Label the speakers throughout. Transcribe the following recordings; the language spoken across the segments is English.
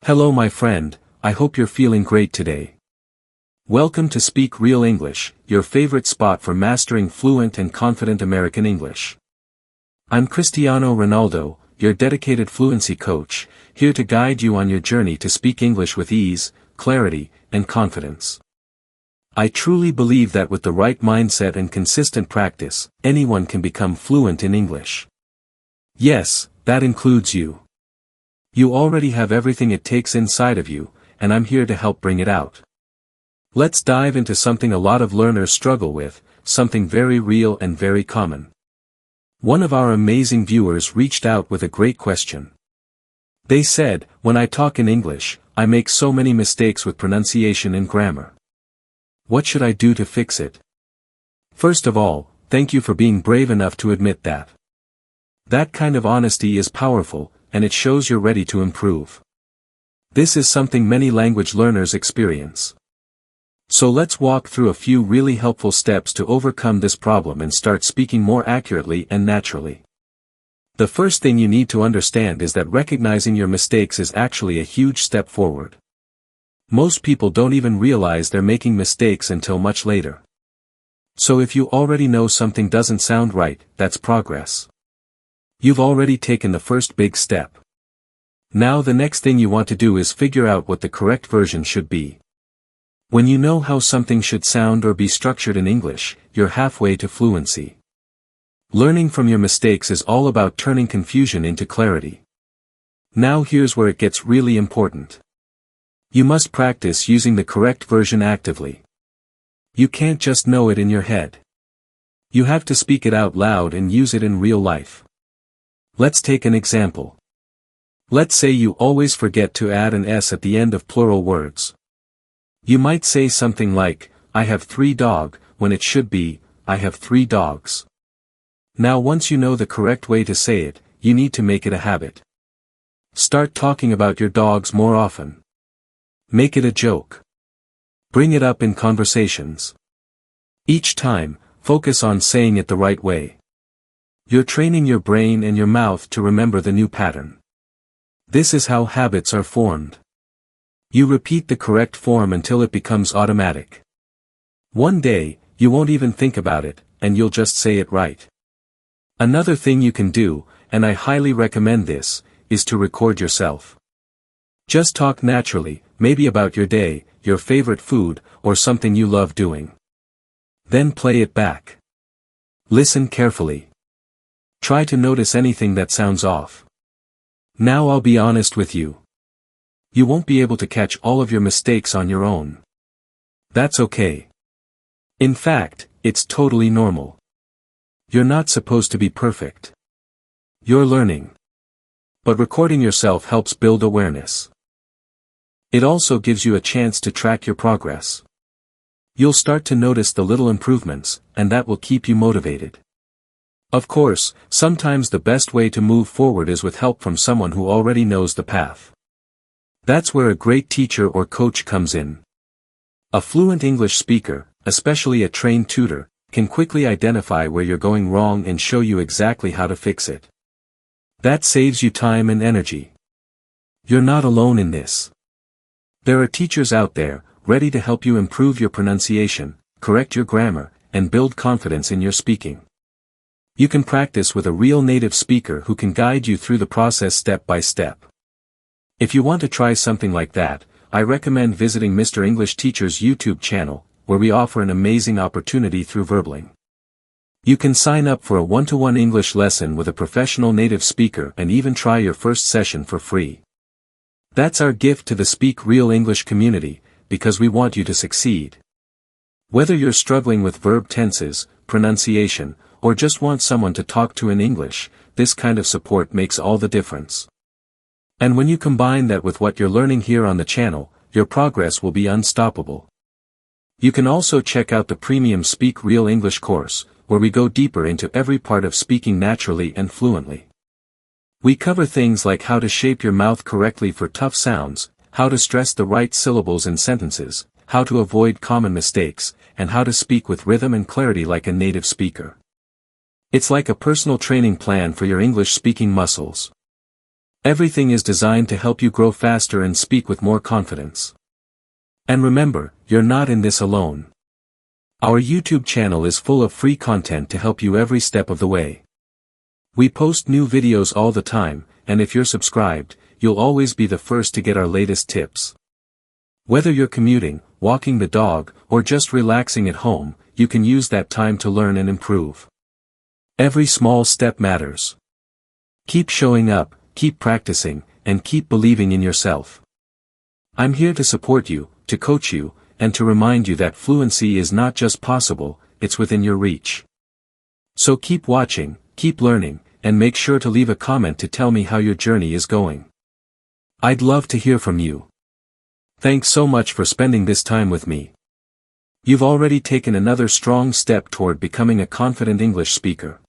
Speaker 1: Hello my friend, I hope you're feeling great today. Welcome to Speak Real English, your favorite spot for mastering fluent and confident American English. I'm Cristiano Ronaldo, your dedicated fluency coach, here to guide you on your journey to speak English with ease, clarity, and confidence. I truly believe that with the right mindset and consistent practice, anyone can become fluent in English. Yes, that includes you. You already have everything it takes inside of you, and I'm here to help bring it out. Let's dive into something a lot of learners struggle with, something very real and very common. One of our amazing viewers reached out with a great question. They said, when I talk in English, I make so many mistakes with pronunciation and grammar. What should I do to fix it? First of all, thank you for being brave enough to admit that. That kind of honesty is powerful, and it shows you're ready to improve. This is something many language learners experience. So let's walk through a few really helpful steps to overcome this problem and start speaking more accurately and naturally. The first thing you need to understand is that recognizing your mistakes is actually a huge step forward. Most people don't even realize they're making mistakes until much later. So if you already know something doesn't sound right, that's progress. You've already taken the first big step. Now the next thing you want to do is figure out what the correct version should be. When you know how something should sound or be structured in English, you're halfway to fluency. Learning from your mistakes is all about turning confusion into clarity. Now here's where it gets really important. You must practice using the correct version actively. You can't just know it in your head. You have to speak it out loud and use it in real life. Let's take an example. Let's say you always forget to add an S at the end of plural words. You might say something like, I have 3 dogs, when it should be, I have 3 dogs. Now once you know the correct way to say it, you need to make it a habit. Start talking about your dogs more often. Make it a joke. Bring it up in conversations. Each time, focus on saying it the right way. You're training your brain and your mouth to remember the new pattern. This is how habits are formed. You repeat the correct form until it becomes automatic. One day, you won't even think about it, and you'll just say it right. Another thing you can do, and I highly recommend this, is to record yourself. Just talk naturally, maybe about your day, your favorite food, or something you love doing. Then play it back. Listen carefully. Try to notice anything that sounds off. Now I'll be honest with you. You won't be able to catch all of your mistakes on your own. That's okay. In fact, it's totally normal. You're not supposed to be perfect. You're learning. But recording yourself helps build awareness. It also gives you a chance to track your progress. You'll start to notice the little improvements, and that will keep you motivated. Of course, sometimes the best way to move forward is with help from someone who already knows the path. That's where a great teacher or coach comes in. A fluent English speaker, especially a trained tutor, can quickly identify where you're going wrong and show you exactly how to fix it. That saves you time and energy. You're not alone in this. There are teachers out there, ready to help you improve your pronunciation, correct your grammar, and build confidence in your speaking. You can practice with a real native speaker who can guide you through the process step by step. If you want to try something like that, I recommend visiting Mr. English Teacher's YouTube channel, where we offer an amazing opportunity through Verbling. You can sign up for a one-to-one English lesson with a professional native speaker and even try your first session for free. That's our gift to the Speak Real English community, because we want you to succeed. Whether you're struggling with verb tenses, pronunciation, or just want someone to talk to in English, this kind of support makes all the difference. And when you combine that with what you're learning here on the channel, your progress will be unstoppable. You can also check out the premium Speak Real English course, where we go deeper into every part of speaking naturally and fluently. We cover things like how to shape your mouth correctly for tough sounds, how to stress the right syllables in sentences, how to avoid common mistakes, and how to speak with rhythm and clarity like a native speaker. It's like a personal training plan for your English speaking muscles. Everything is designed to help you grow faster and speak with more confidence. And remember, you're not in this alone. Our YouTube channel is full of free content to help you every step of the way. We post new videos all the time, and if you're subscribed, you'll always be the first to get our latest tips. Whether you're commuting, walking the dog, or just relaxing at home, you can use that time to learn and improve. Every small step matters. Keep showing up, keep practicing, and keep believing in yourself. I'm here to support you, to coach you, and to remind you that fluency is not just possible, it's within your reach. So keep watching, keep learning, and make sure to leave a comment to tell me how your journey is going. I'd love to hear from you. Thanks so much for spending this time with me. You've already taken another strong step toward becoming a confident English speaker.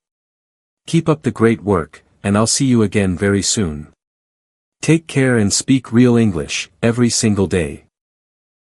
Speaker 1: Keep up the great work, and I'll see you again very soon. Take care and speak real English, every single day.